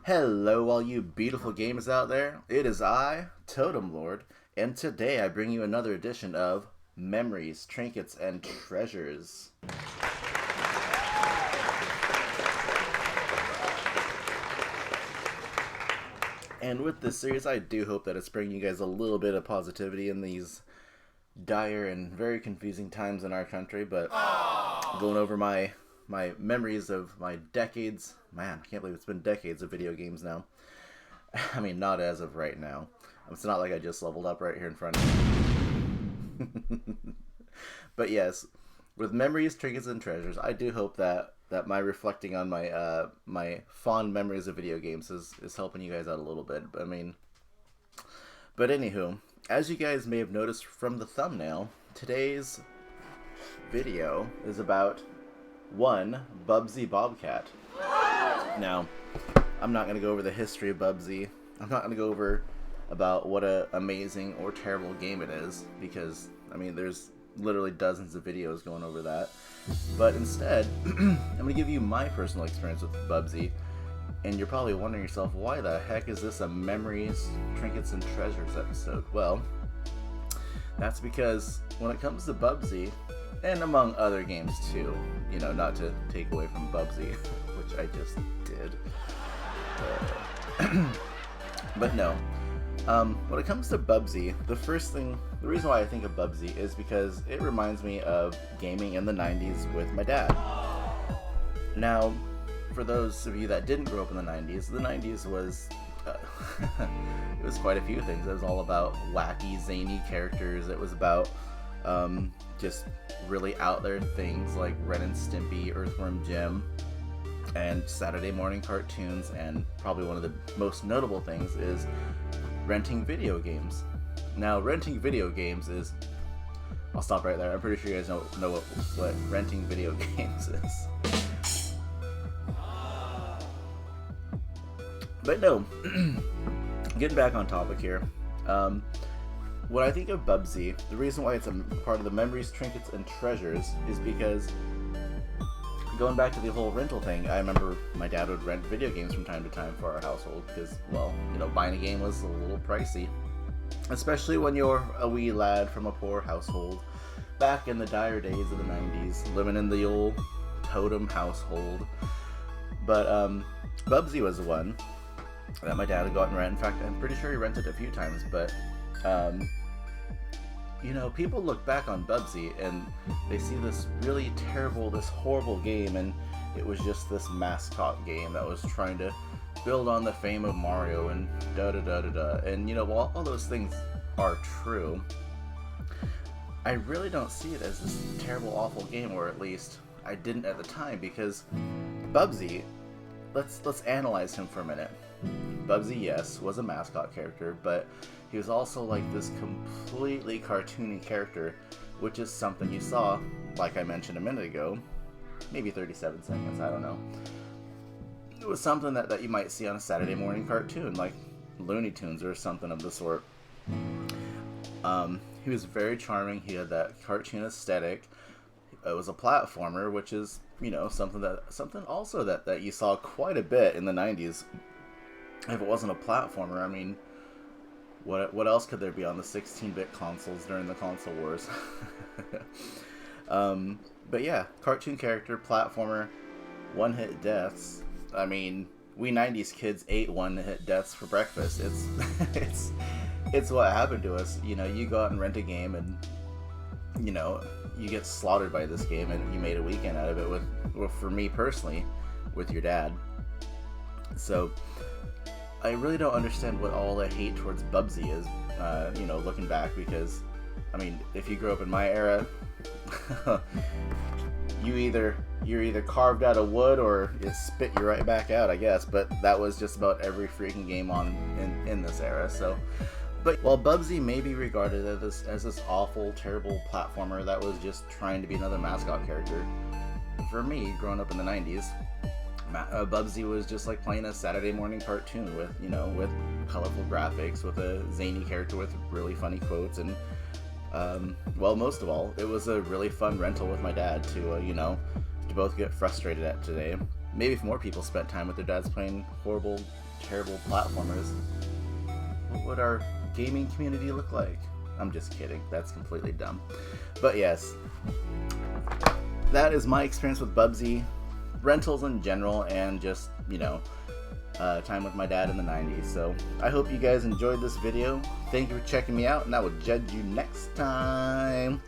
Hello, all you beautiful gamers out there. It is I, Totem Lord, and today I bring you another edition of Memories, Trinkets, and Treasures. And with this series, I do hope that it's bringing you guys a little bit of positivity in these dire and very confusing times in our country, but going over my memories of my decades. Man, I can't believe it's been decades of video games now. I mean, not as of right now. It's not like I just leveled up right here in front of me. But yes, with memories, trinkets, and treasures, I do hope that my reflecting on my my fond memories of video games is helping you guys out a little bit. I mean, but anywho, as you guys may have noticed from the thumbnail, today's video is about one Bubsy Bobcat. Now, I'm not going to go over the history of Bubsy. I'm not going to go over about what a amazing or terrible game it is, because, I mean, there's literally dozens of videos going over that. But instead, I'm going to give you my personal experience with Bubsy, and you're probably wondering yourself, why the heck is this a Memories, Trinkets, and Treasures episode? Well, that's because when it comes to Bubsy, and among other games too, you know, not to take away from Bubsy, which I just did. But no. When it comes to Bubsy, the reason why I think of Bubsy is because it reminds me of gaming in the 90s with my dad. Now, for those of you that didn't grow up in the 90s was, it was quite a few things. It was all about wacky, zany characters. It was about just really out there things like Ren and Stimpy, Earthworm Jim, and Saturday morning cartoons, and probably one of the most notable things is renting video games. Now, renting video games is... I'll stop right there. I'm pretty sure you guys know what renting video games is. But no, getting back on topic here. When I think of Bubsy, the reason why it's a part of the Memories, Trinkets, and Treasures is because, going back to the whole rental thing, I remember my dad would rent video games from time to time for our household because, well, you know, buying a game was a little pricey. Especially when you're a wee lad from a poor household, back in the dire days of the 90s, living in the old Totem household. But Bubsy was the one that my dad had gotten rent. In fact, I'm pretty sure he rented a few times, but you know, people look back on Bubsy and they see this really terrible, this horrible game, and it was just this mascot game that was trying to build on the fame of Mario and da-da-da-da-da. And, you know, while all those things are true, I really don't see it as this terrible, awful game, or at least I didn't at the time, because Bubsy, let's analyze him for a minute. Bubsy, yes, was a mascot character, but he was also like this completely cartoony character, which is something you saw, like I mentioned a minute ago, maybe 37 seconds, I don't know. It was something that you might see on a Saturday morning cartoon, like Looney Tunes or something of the sort. He was very charming. He had that cartoon aesthetic. It was a platformer, which is, you know, something also that you saw quite a bit in the 90s. If it wasn't a platformer, I mean, what else could there be on the 16-bit consoles during the console wars? But yeah, cartoon character, platformer, one-hit deaths. I mean, we 90s kids ate one-hit deaths for breakfast. It's what happened to us. You know, you go out and rent a game, and you know, you get slaughtered by this game, and you made a weekend out of it well, for me personally, with your dad. So I really don't understand what all the hate towards Bubsy is, you know, looking back, because, I mean, if you grew up in my era, you're either carved out of wood or it spit you right back out, I guess, but that was just about every freaking game in this era, so... But while Bubsy may be regarded as this awful, terrible platformer that was just trying to be another mascot character, for me, growing up in the 90s, Bubsy was just like playing a Saturday morning cartoon with, you know, with colorful graphics, with a zany character with really funny quotes, and well, most of all, it was a really fun rental with my dad to, you know, to both get frustrated at today. Maybe if more people spent time with their dads playing horrible terrible platformers, what would our gaming community look like? I'm just kidding. That's completely dumb. But yes, that is my experience with Bubsy, rentals in general, and just, you know, time with my dad in the 90s. So I hope you guys enjoyed this video. Thank you for checking me out, and I will judge you next time.